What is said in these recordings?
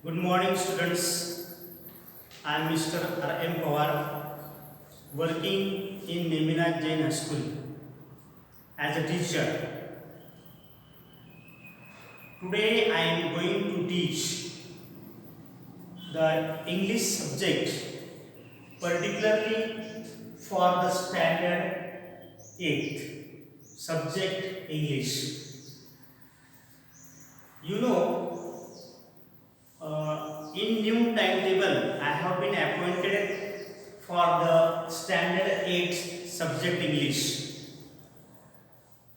Good morning, students. I am Mr. R.M. Pawar, working in Neminath Jain High School as a teacher. Today I am going to teach the English subject, particularly for the standard 8th subject English. You know, in new timetable I have been appointed for the standard 8 subject English.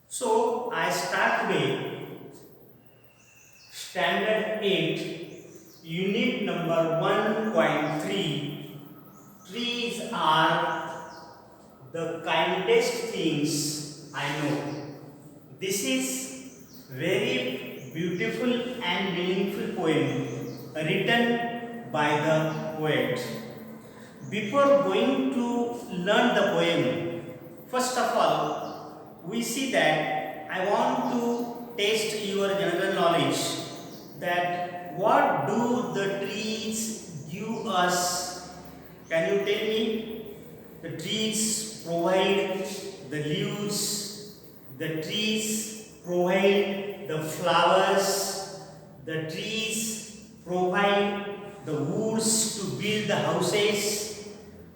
So I start today standard 8 unit number 1.3. Trees are the kindest things I know. This is very beautiful and meaningful poem written by the poet. Before going to learn the poem, first of all, we see that I want to test your general knowledge that what do the trees give us? Can you tell me? The trees provide the leaves, the trees provide the flowers, the trees provide the woods to build the houses.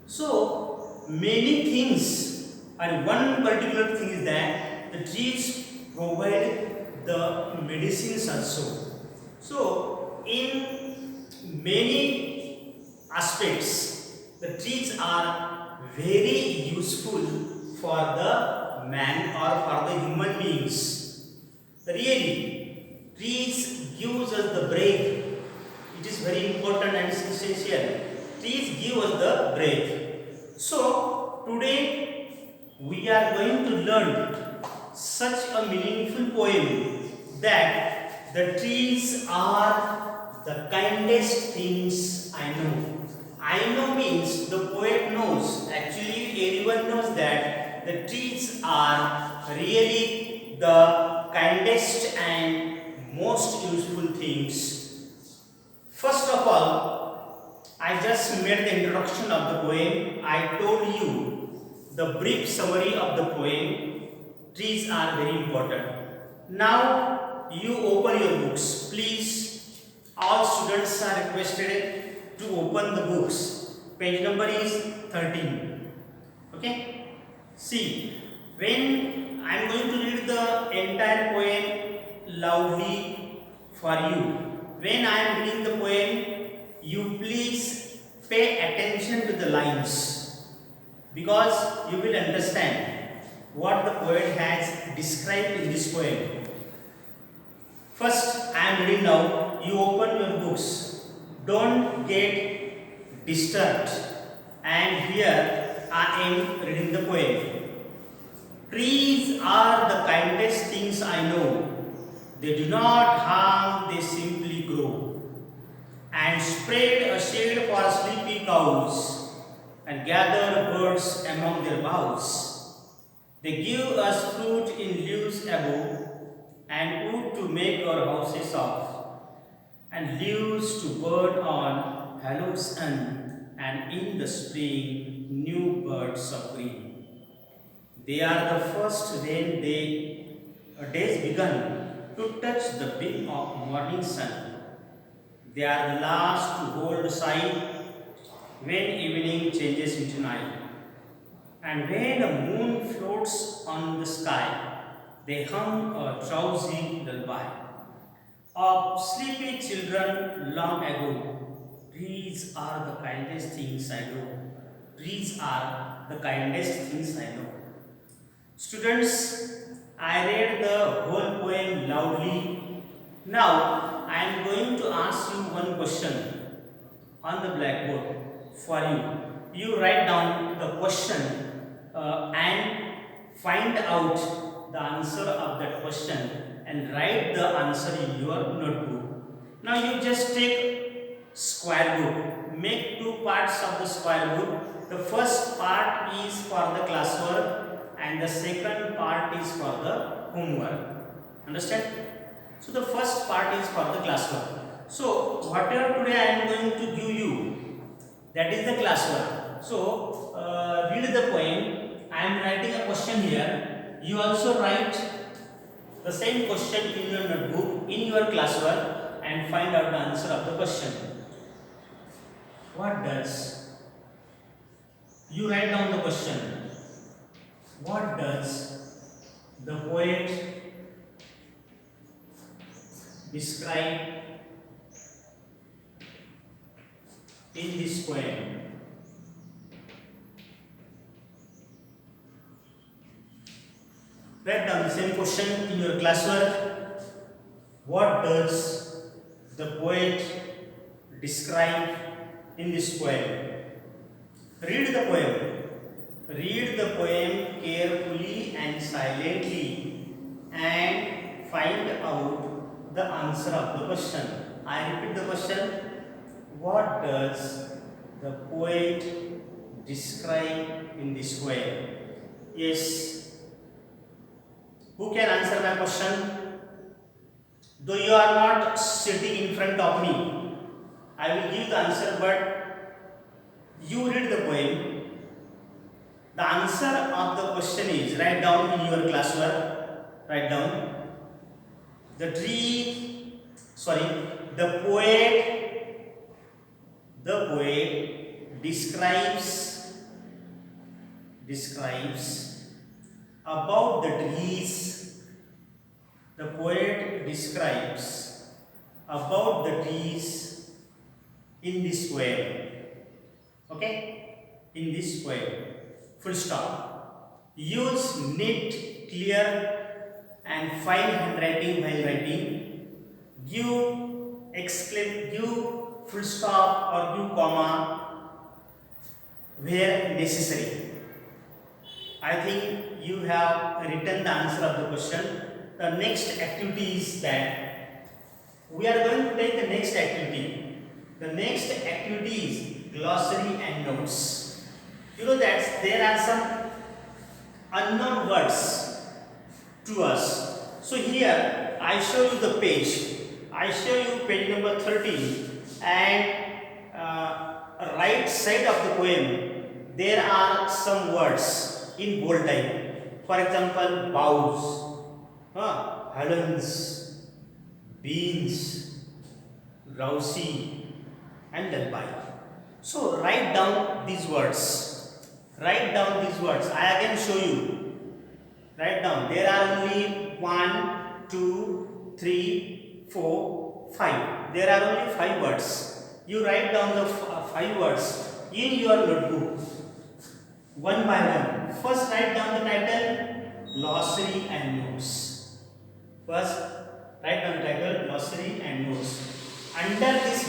So many things, and one particular thing is that the trees provide the medicines also. So in many aspects, the trees are very useful for the man or for the human beings. Really, trees gives us the breath. It is very important and essential. Trees give us the breath. So today we are going to learn such a meaningful poem that the trees are the kindest things I know. I know means the poet knows. Actually, everyone knows that the trees are really the kindest and most useful things. First of all, I just made the introduction of the poem. I told you the brief summary of the poem. Trees are very important. Now you open your books. Please, all students are requested to open the books. Page number is 13. Okay? See, when I am going to read the entire poem loudly for you. When I am reading the poem, you please pay attention to the lines because you will understand what the poet has described in this poem. First, I am reading now. You open your books. Don't get disturbed. And here I am reading the poem. Trees are the kindest things I know. They do not harm, they simply grow and spread a shade for sleepy cows and gather birds among their boughs. They give us fruit in leaves above and wood to make our houses of and leaves to burn on hallowed sun and in the spring new birds of green. They are the first when days begun to touch the beam of morning sun. They are the last to hold sight when evening changes into night. And when the moon floats on the sky, they hum a drowsy lullaby of sleepy children long ago. Trees are the kindest things I know. Trees are the kindest things I know. Students, I read the whole poem loudly. Now, I am going to ask you one question on the blackboard for you. You write down the question and find out the answer of that question and write the answer in your notebook. Now, you just take square book. Make two parts of the square book. The first part is for the classwork and the second part is for the homework. Understand? So the first part is for the classwork. So whatever today I am going to give you, that is the classwork. So read the poem. I am writing a question here. You also write the same question in your notebook, in your classwork, and find out the answer of the question. What does, you write down the question. What does the poet describe in this poem? Write down the same question in your classwork. What does the poet describe in this poem? Read the poem. Read the poem carefully and silently and find out the answer of the question. I repeat the question. What does the poet describe in this poem? Yes. Who can answer my question? Though you are not sitting in front of me, I will give the answer, but you read the poem. The answer of the question is, write down in your classwork. Write down. The poet describes about the trees. The poet describes about the trees in this poem. Okay? In this poem. Full stop. Use neat, clear and fine handwriting while writing. Give full stop or give comma where necessary. I think you have written the answer of the question. The next activity is that we are going to take the next activity. The next activity is glossary and notes. You know that there are some unknown words to us. So here I show you the page. I show you page number 13, and right side of the poem there are some words in bold type. For example, bows, Hollands, beans, Rousey and lullaby. So write down these words. Write down these words. I again show you. Write down. There are only 1, 2, 3, 4, 5. There are only 5 words. You write down the 5 words in your notebook, one by one. First, write down the title, glossary and notes. First, write down the title, glossary and notes. Under this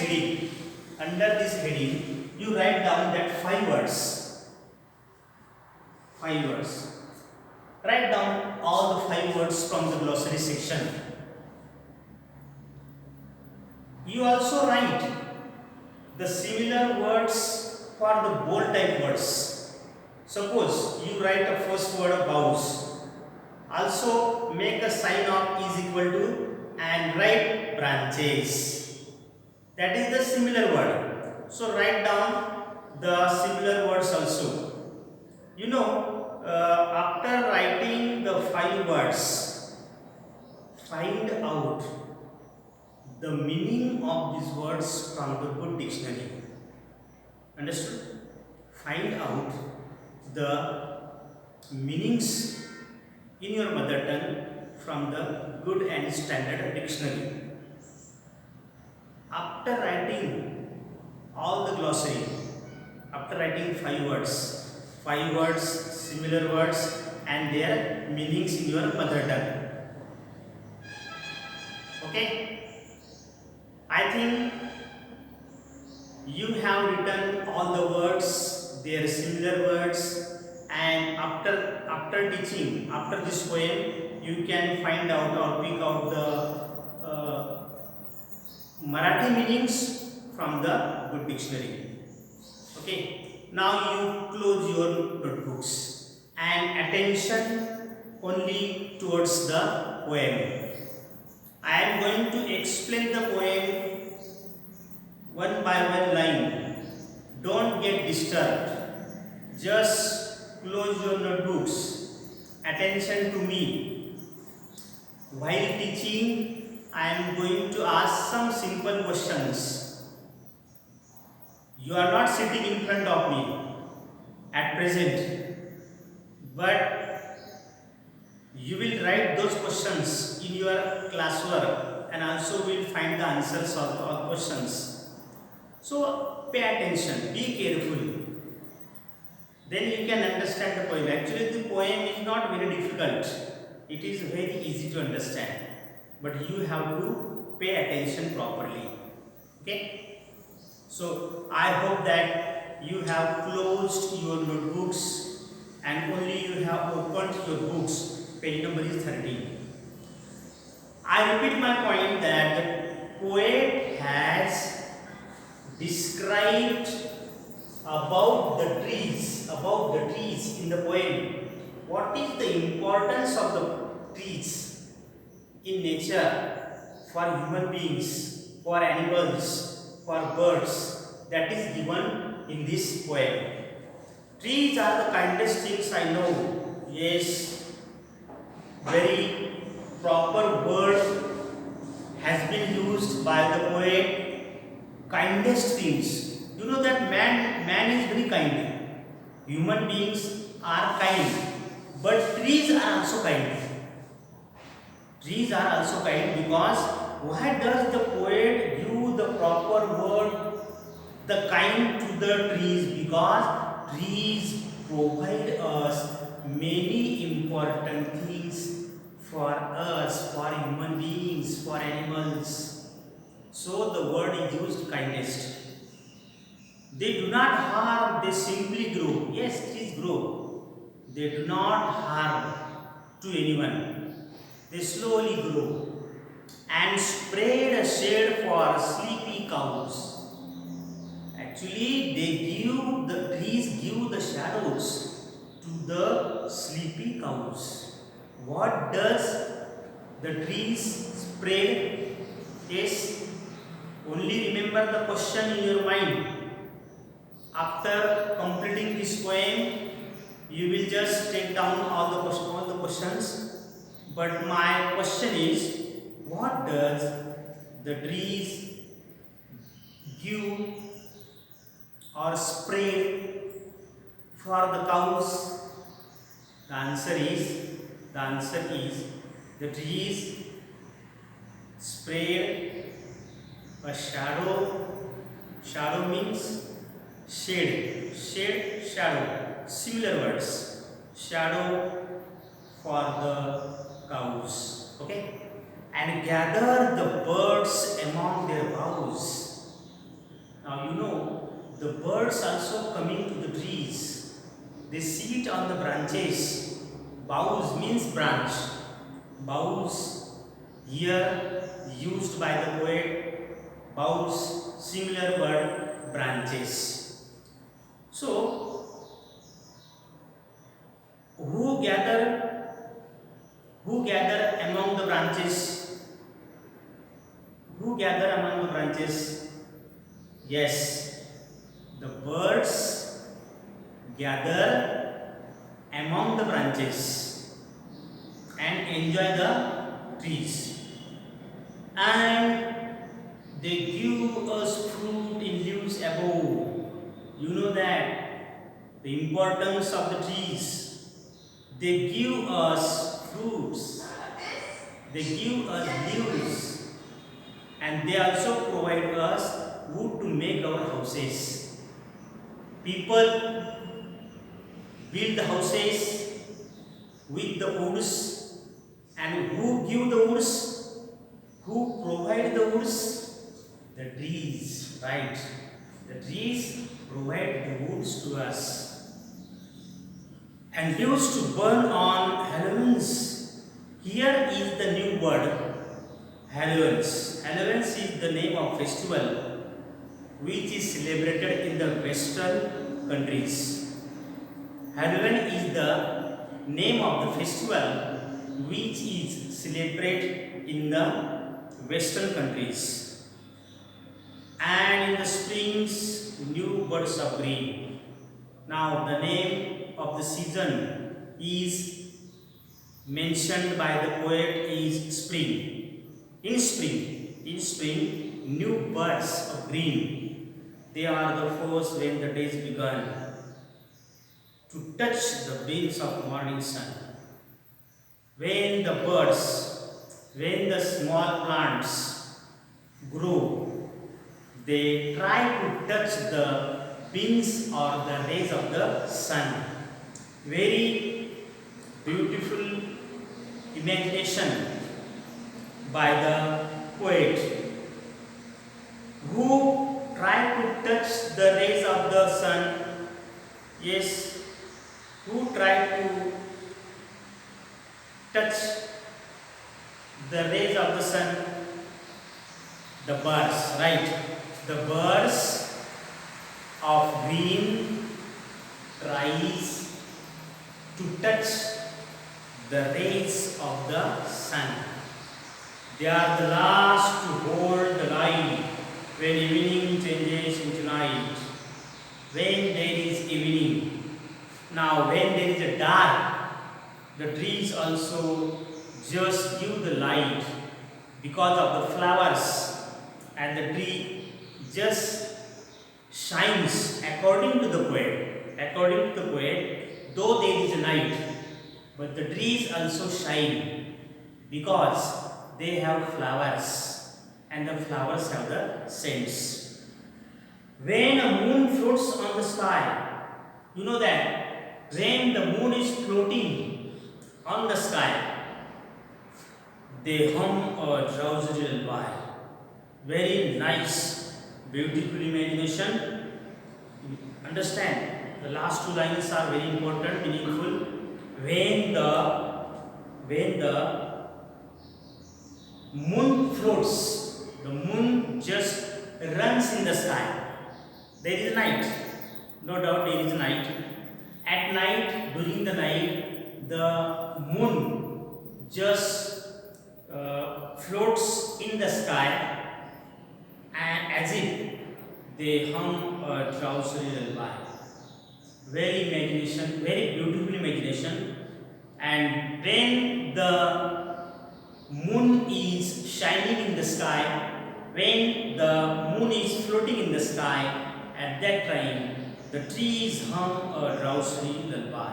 heading, you write down that 5 words. 5 words. Write down all the 5 words from the glossary section. You also write the similar words for the bold type words. Suppose you write the first word of bows. Also make a sign of is equal to and write branches. That is the similar word. So write down the similar words also. You know, after writing the 5 words, find out the meaning of these words from the good dictionary. Understood? Find out the meanings in your mother tongue from the good and standard dictionary. After writing all the glossary, after writing 5 words, similar words and their meanings in your mother tongue. Okay? I think you have written all the words, their similar words, and after teaching, after this poem, you can find out or pick out the Marathi meanings from the good dictionary. Okay, now you close your notebooks and attention only towards the poem. I am going to explain the poem one by one line. Don't get disturbed. Just close your notebooks. Attention to me. While teaching, I am going to ask some simple questions. You are not sitting in front of me at present, but you will write those questions in your classwork and also will find the answers of the questions. So pay attention, be careful. Then you can understand the poem. Actually, the poem is not very difficult. It is very easy to understand. But you have to pay attention properly. Okay? So I hope that you have closed your notebooks and only you have opened your books. Page number is 13. I repeat my point that the poet has described about the trees in the poem. What is the importance of the trees in nature for human beings, for animals, for birds? That is given in this poem. Trees are the kindest things I know. Yes, very proper word has been used by the poet. Kindest things. You know that man is very kind. Human beings are kind, but trees are also kind. Trees are also kind because why does the poet give the proper word, the kind to the trees? Because trees provide us many important things for us, for human beings, for animals. So the word is used kindest. They do not harm, they simply grow. Yes, trees grow. They do not harm to anyone. They slowly grow and spread a shade for sleepy cows. Actually, the trees give the shadows to the sleepy cows. What does the trees spread? Yes, only remember the question in your mind. After completing this poem, you will just take down all the questions. But my question is, what does the trees give or spread for the cows? The answer is the trees spread a shadow. Shadow means shade, shadow, similar words. Shadow for the cows. Okay? And gather the birds among their boughs. Now you know the birds also coming to the trees. They sit on the branches. Boughs means branch. Boughs here used by the poet. Boughs, similar word, branches. So who gather among the branches? Who gather among the branches? Yes, the birds gather among the branches and enjoy the trees. And they give us fruit in leaves above. You know that the importance of the trees. They give us fruits. They give us leaves. And they also provide us wood to make our houses. People build the houses with the woods. And who give the woods? Who provide the woods? The trees, right? The trees provide the woods to us. And used to burn on Halloweens. Here is the new word, Halloweens. Halloweens is the name of festival which is celebrated in the Western countries. Halloween is the name of the festival which is celebrated in the Western countries. and in the springs new buds of green. Now the name of the season is mentioned by the poet is spring. In spring, new buds of green. They are the first when the days begun to touch the beams of morning sun. When the birds, when the small plants grow, they try to touch the beams or the rays of the sun. Very beautiful imagination by the poet who try to touch the rays of the sun. Yes, who try to touch the rays of the sun? The birds, right? The birds of green tries to touch the rays of the sun. They are the last to hold the light when evening changes into night. When there is evening, now when there is a dark, the trees also just give the light because of the flowers, and the tree just shines according to the poet. According to the poet, though there is a night, but the trees also shine because they have flowers, and the flowers have the scents. When a moon floats on the sky, you know that when the moon is floating on the sky, they hum a drowsy lullaby. Very nice, beautiful imagination. Understand? The last two lines are very important, meaningful. When the moon floats, the moon just runs in the sky. There is night, no doubt there is night. At night, during the night, the moon just floats in the sky, and as if they hum a drowsy lullaby. Very imagination, very beautiful imagination. And when the moon is shining in the sky, when the moon is floating in the sky, at that time the trees hum a drowsy lullaby.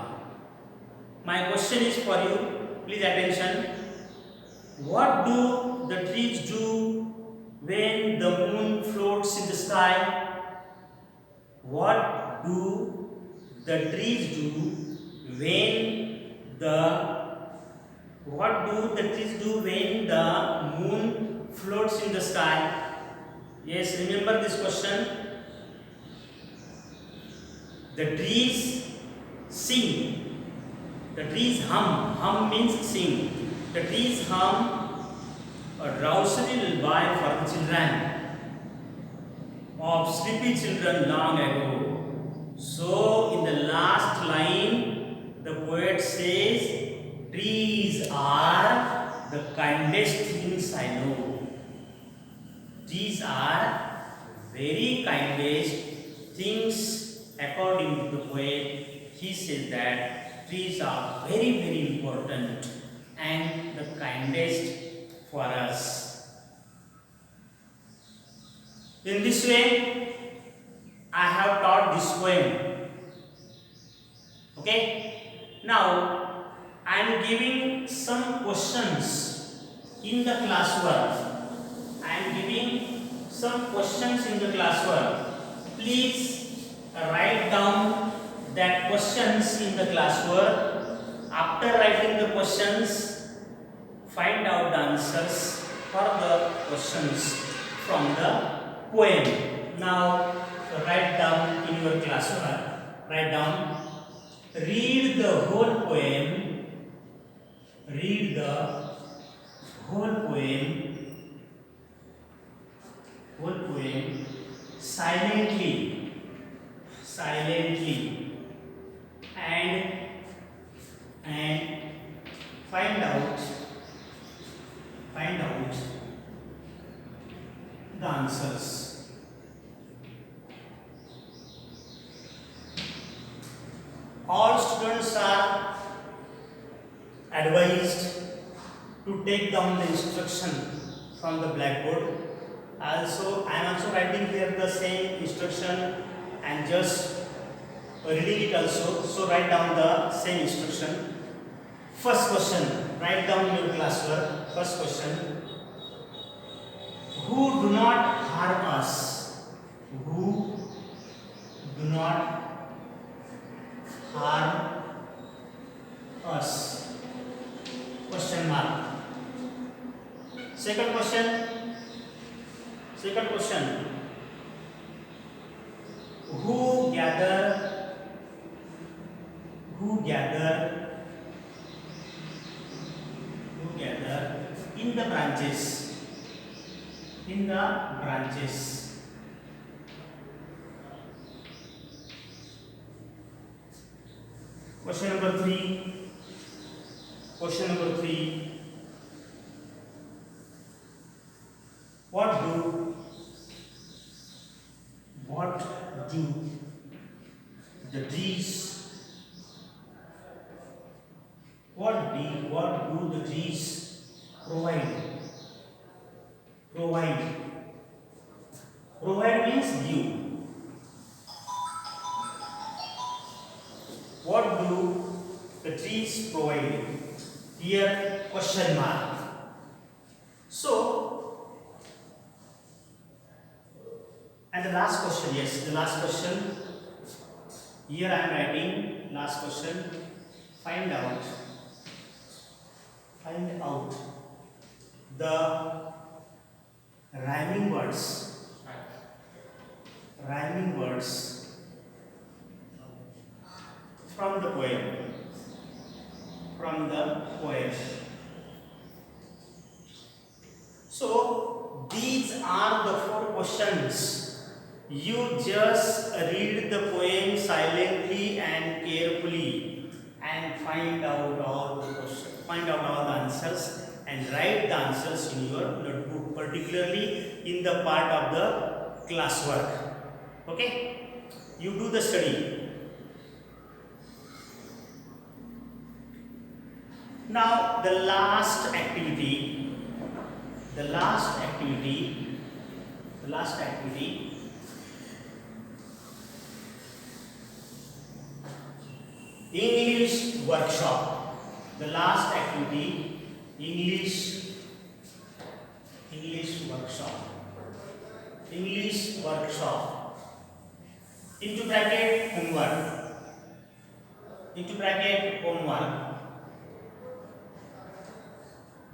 My question is for you, please attention. What do the trees do when the moon floats in the sky? What do the trees do when the moon floats in the sky? Yes, remember this question. The trees sing. The trees hum. Hum means sing. The trees hum a drowsy lullaby for the children of sleepy children long ago. So, in the last line, the poet says, trees are the kindest things I know. Trees are very kindest things according to the poet. He says that trees are very, very important and the kindest for us. In this way, I have taught this poem. Okay? Now, I am giving some questions in the classwork. I am giving some questions in the classwork. Please write down that questions in the classwork. After writing the questions, find out the answers for the questions from the poem. Now, write down in your classwork. Write down. Read the whole poem. Read the whole poem. Whole poem silently. Silently. And find out the answers. take down the instruction from the blackboard. Also, I am also writing here the same instruction and just reading it also. So write down the same instruction. First question, write down your classwork. First question: who do not harm us? Who do not harm us? Question mark. Second question. Second question. Who gather in the branches? In the branches. Question number 3. Question number 3. What do the trees what do the trees provide? Provide means give. What do the trees provide? Here question mark. So, and the last question, yes, the last question. Here I am writing last question. Find out the rhyming words from the poem. So these are the 4 questions. You just read the poem silently and carefully and find out all the answers and write the answers in your notebook, particularly in the part of the classwork. Okay? You do the study. Now the last activity. English workshop. The last activity, English workshop. Into bracket homework.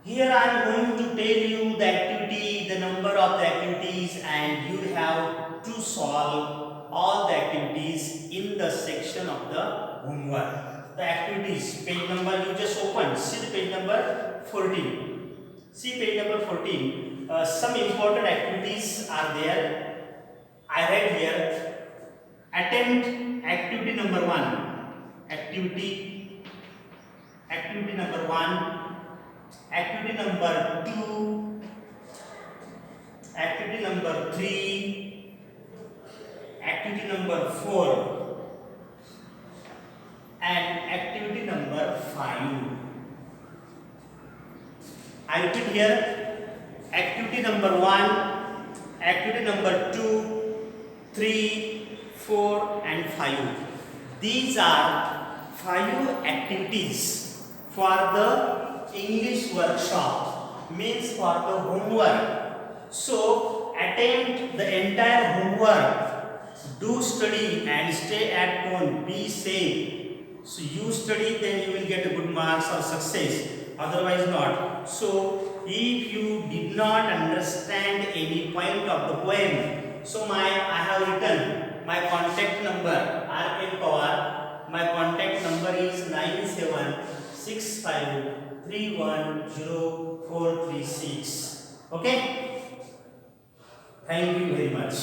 Here I am going to tell you the activity, the number of the activities, and you have to solve all the activities in the section of the homework. The activities, page number you just open. See the page number 14. See page number 14. Some important activities are there. I read here. Attempt activity number 1. Activity number 1. Activity number 2, activity number 3, activity number 4, and activity number 5. I repeat here, activity number 1, activity number 2, 3, 4 and 5. These are 5 activities for the English workshop, means for the homework. So attempt the entire homework, do study and stay at home, be safe. So you study, then you will get a good marks or success, otherwise not. So if you did not understand any point of the poem, so I have written my contact number, R.K. Pawar. My contact number is 9765310436. Okay? Thank you very much.